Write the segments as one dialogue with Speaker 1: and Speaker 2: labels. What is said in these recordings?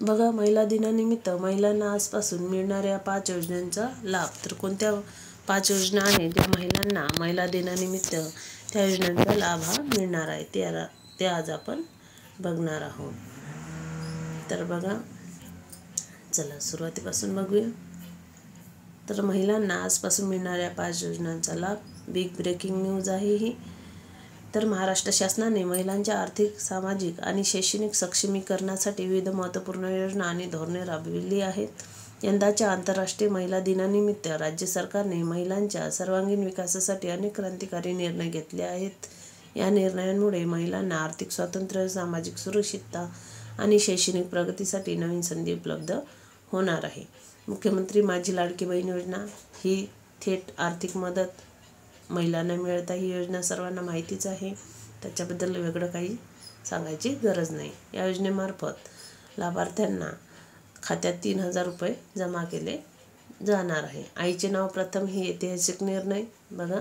Speaker 1: बघा, महिला दिनानिमित्त महिलांना आजपासून मिळणाऱ्या 5 योजनांचा लाभ. तर कोणत्या 5 योजना आहेत ज्या महिलांना महिला दिनानिमित्त त्या योजनांचा लाभ हा मिळणार आहे ते आज आपण बघणार आहोत. तर बघा, चला सुरुवातीपासून बघूया. तर महिलांना आजपासून मिळणाऱ्या 5 योजनांचा लाभ. बिग ब्रेकिंग न्यूज आहे ही. तर महाराष्ट्र शासनाने महिलांच्या आर्थिक, सामाजिक आणि शैक्षणिक सक्षमीकरणासाठी विविध महत्त्वपूर्ण योजना आणि धोरणे राबविली आहेत. यंदाच्या आंतरराष्ट्रीय महिला दिनानिमित्त राज्य सरकारने महिलांच्या सर्वांगीण विकासासाठी अनेक क्रांतिकारी निर्णय घेतले आहेत. या निर्णयांमुळे महिलांना आर्थिक स्वातंत्र्य, सामाजिक सुरक्षितता आणि शैक्षणिक प्रगतीसाठी नवीन संधी उपलब्ध होणार आहे. मुख्यमंत्री माझी लाडकी बहीण योजना ही थेट आर्थिक मदत महिलांना मिळत आहे. ही योजना सर्वांना माहितीच आहे, त्याच्याबद्दल वेगळं काही सांगायची गरज नाही. या योजनेमार्फत लाभार्थ्यांना खात्यात 3,000 रुपये जमा केले जाणार आहे. आईचे नाव प्रथम ही ऐतिहासिक निर्णय. बघा,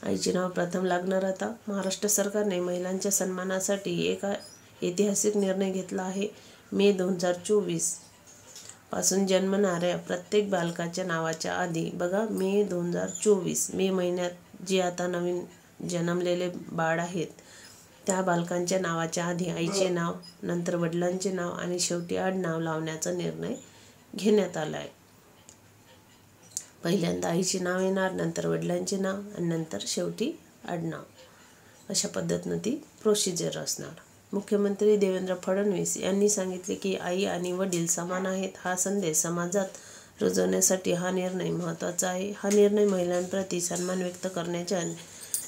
Speaker 1: आईचे नाव प्रथम लागणार. आता महाराष्ट्र सरकारने महिलांच्या सन्मानासाठी एक ऐतिहासिक निर्णय घेतला आहे. मे 2024 पासून जन्मणाऱ्या प्रत्येक बालकाच्या नावाच्या आधी, बघा, मे 2024 मे महिन्यात जे आता नवीन जन्मलेले बाळ आहेत त्या बालकांच्या नावाच्या आधी आईचे नाव, नंतर वडिलांचे नाव आणि शेवटी आडनाव लावण्याचा निर्णय घेण्यात आला आहे. पहिल्यांदा आईचे नाव येणार, नंतर वडिलांचे नाव आणि नंतर शेवटी आडनाव. अशा पद्धतीनं ती प्रोसिजर असणार. मुख्यमंत्री देवेंद्र फडणवीस यांनी सांगितले की आई आणि वडील समान आहेत. हा संदेश समाजात रुजवण्यासाठी हा निर्णय महत्त्वाचा आहे. हा निर्णय महिलांप्रती सन्मान व्यक्त करण्याच्या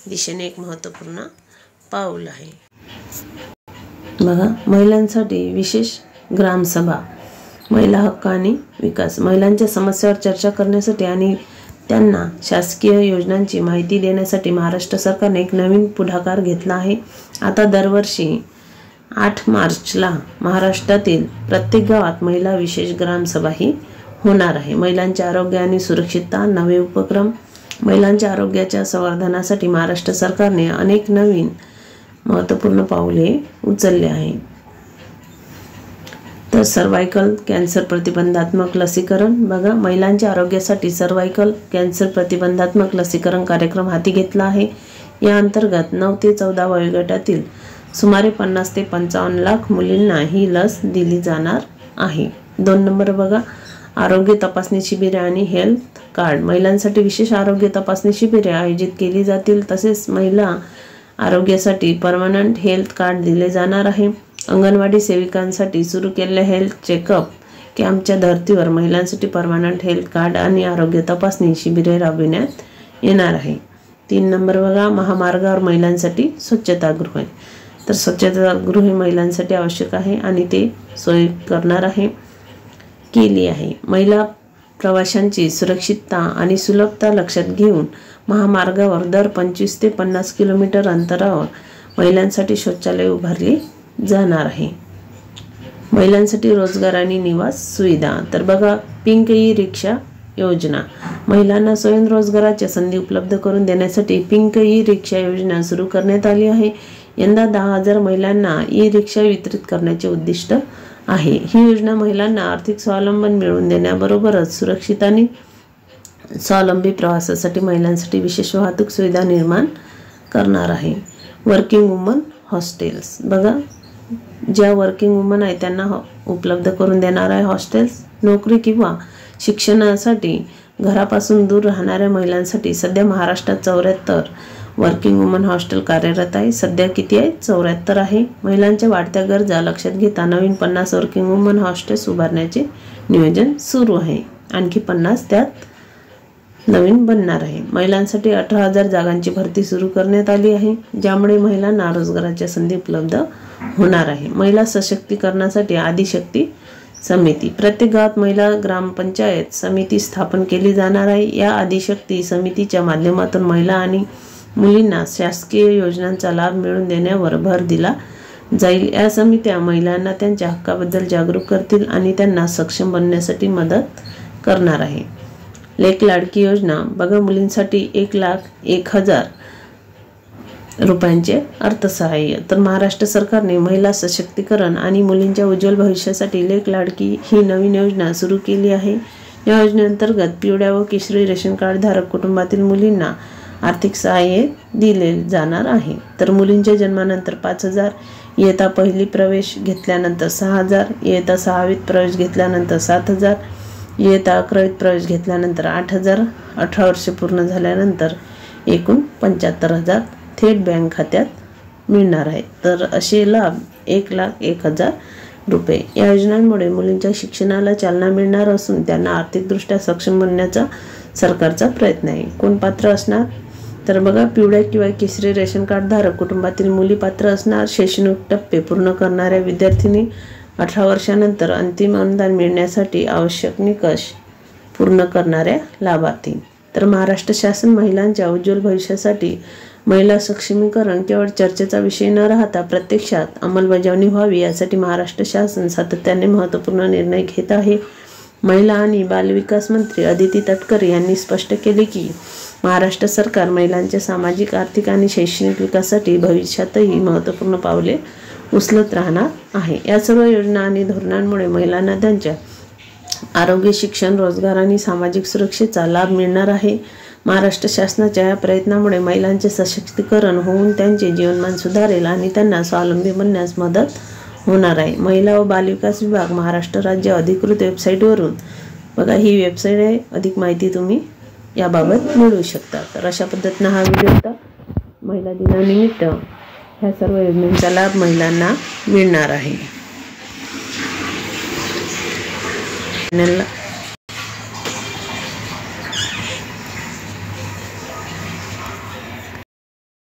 Speaker 1: दिशेने एक महत्त्वपूर्ण पाऊल आहे. बघा, महिलांसाठी विशेष ग्रामसभा. महिला हक्क आणि विकास. महिलांच्या समस्यावर चर्चा करण्यासाठी आणि त्यांना शासकीय योजनांची माहिती देण्यासाठी महाराष्ट्र सरकारने एक नवीन पुढाकार घेतला आहे. आता दरवर्षी 8 मार्चला महाराष्ट्रातील प्रत्येक गावात महिला विशेष ग्रामसभा ही होणार आहे. महिलांचे आरोग्य आणि सुरक्षितता. नवे उपक्रम. महिलांच्या आरोग्याच्या संवर्धनासाठी महाराष्ट्र सरकारने अनेक नवीन महत्त्वपूर्ण पाऊले उचलले आहे. तर सर्व्हायकल कॅन्सर प्रतिबंधात्मक लसीकरण. बघा, महिलांच्या आरोग्यासाठी सर्व्हायकल कॅन्सर प्रतिबंधात्मक लसीकरण कार्यक्रम हाती घेतला आहे. या अंतर्गत 9 ते 14 वयोगटातील सुमारे 50 ते 55 लाख मुलींना ही लस दिली जाणार आहे. 2 नंबर बघा, आरोग्य तपासणी शिबिरे आणि हेल्थ कार्ड. महिलांसाठी विशेष आरोग्य तपासणी शिबिरे आयोजित केली जातील. तसेच महिला आरोग्यासाठी परमनंट हेल्थ कार्ड दिले जाणार आहे. अंगणवाडी सेविकांसाठी सुरू केलेल्या हेल्थ चेकअप कॅम्पच्या धर्तीवर महिलांसाठी परमनंट हेल्थ कार्ड आणि आरोग्य तपासणी शिबिरे राबविण्यात येणार आहे. 3 नंबर बघा, महामार्गावर महिलांसाठी स्वच्छतागृह. तर स्वच्छतागृहे महिलांसाठी आवश्यक आहे आणि ते सोय करणार आहे केली आहे. महिला प्रवाशांची सुरक्षितता आणि सुलभता लक्षात घेऊन महामार्गावर दर 25 ते 50 किलोमीटर अंतरावर महिलांसाठी शौचालय उभारली जाणार आहे. महिलांसाठी रोजगार आणि निवास सुविधा. तर बघा, पिंक ई रिक्षा योजना. महिलांना स्वयंरोजगाराच्या संधी उपलब्ध करून देण्यासाठी पिंक ई रिक्षा योजना सुरू करण्यात आली आहे. यंदा 10,000 महिलांना ई रिक्षा वितरित करण्याचे उद्दिष्ट आहे. ही योजना महिलांना आर्थिक स्वावलंबन मिळवून देण्याबरोबरच सुरक्षित आणि स्वावलंबी प्रवासासाठी महिलांसाठी विशेष वाहतूक सुविधा निर्माण करणार आहे. Working woman hostels. बघा, ज्या वर्किंग वुमन आहे त्यांना उपलब्ध करून देणार आहे हॉस्टेल्स. नोकरी किंवा शिक्षणासाठी घरापासून दूर राहणाऱ्या महिलांसाठी सध्या महाराष्ट्रात 74 वर्किंग वुमन हॉस्टेल कार्यरत आहे. सध्या किती आहे? 74 आहे. महिलांच्या वाढत्या गरजा लक्षात घेता नवीन 50 वर्किंग वुमन हॉस्टेल्स उभारण्याचे नियोजन सुरू आहे. आणखी 50 त्यात नवीन बनणार आहे. महिलांसाठी 18,000 जागांची भरती सुरू करण्यात आली आहे, ज्यामुळे महिलांना रोजगाराच्या संधी उपलब्ध होणार आहे. महिला सशक्तीकरणासाठी आदिशक्ती समिती. प्रत्येक गावात महिला ग्रामपंचायत समिती स्थापन केली जाणार आहे. या आदिशक्ती समितीच्या माध्यमातून महिला आणि मुलींना शासकीय योजनांचा लाभ मिळवून देण्यावर भर दिला जाईल. या समित्या महिलांना त्यांच्या हक्काबद्दल जागरूक करतील आणि त्यांना सक्षम बनण्यासाठी मदत करणार आहे. लेक लाडकी योजना. बघा, मुलींसाठी 1,01,000 रुपयांचे अर्थसहाय्य। तर महाराष्ट्र सरकारने महिला सशक्तीकरण आणि मुलींच्या उज्ज्वल भविष्यासाठी लेक लाडकी ही नवीन योजना सुरू केली आहे। या योजनेअंतर्गत पिवळ्या व केशरी रेशन कार्ड धारक कुटुंबातील मुलींना आर्थिक सहाय्य दिले जाणार आहे। तर मुलींच्या जन्मानंतर 5,000, इयत्ता पहिली प्रवेश घेतल्यानंतर 6,000, इयत्ता 6वीत प्रवेश घेतल्यानंतर 7,000, इयत्ता 11वीत प्रवेश घेतल्यानंतर 8,000, 18 वर्षे पूर्ण झाल्यानंतर एकूण 75,000 थेट बँक खात्यात मिळणार आहे। तर असे लाभ 1,01,000 रुपये। या योजनांमुळे मुलींच्या शिक्षणाला चालना मिळणार असून त्यांना आर्थिकदृष्ट्या सक्षम बनण्याचा सरकारचा प्रयत्न आहे। कोण पात्र असणार? तर बघा, पिवळ्या किंवा केशरी रेशन कार्ड धारक कुटुंबातील मुली पात्र असणार। शैक्षणिक टप्पे पूर्ण करणाऱ्या विद्यार्थिनी, 18 वर्षानंतर अंतिम अनुदान मिळण्यासाठी आवश्यक निकष पूर्ण करणाऱ्या लाभार्थी। तर महाराष्ट्र शासन महिलांच्या उज्ज्वल भविष्यासाठी महिला सक्षमीकरण केवळ चर्चेचा विषय न राहता प्रत्यक्षात अंमलबजावणी व्हावी यासाठी महाराष्ट्र शासन सातत्याने महत्त्वपूर्ण निर्णय घेत आहे। महिला आणि बालविकास मंत्री अदिती तटकरे यांनी स्पष्ट केले की महाराष्ट्र सरकार महिलांच्या सामाजिक, आर्थिक आणि शैक्षणिक विकासासाठी भविष्यातही महत्त्वपूर्ण पावले उचलत राहणार आहे। या सर्व योजना आणि धोरणांमुळे महिलांना त्यांच्या आरोग्य, शिक्षण, रोजगार आणि सामाजिक सुरक्षेचा लाभ मिळणार आहे। महाराष्ट्र शासनाच्या या प्रयत्नामुळे महिलांचे सशक्तीकरण होऊन त्यांचे जीवनमान सुधारेल आणि त्यांना स्वावलंबी बनण्यास मदत होणार आहे। महिला व बालविकास विभाग, महाराष्ट्र राज्य अधिकृत वेबसाईटवरून बघा, ही वेबसाईट आहे, अधिक माहिती तुम्ही याबाबत मिळवू शकता। तर अशा पद्धतीने हा व्हिडिओ होता। महिला दिनानिमित्त ह्या सर्व योजनांचा लाभ महिलांना मिळणार आहे।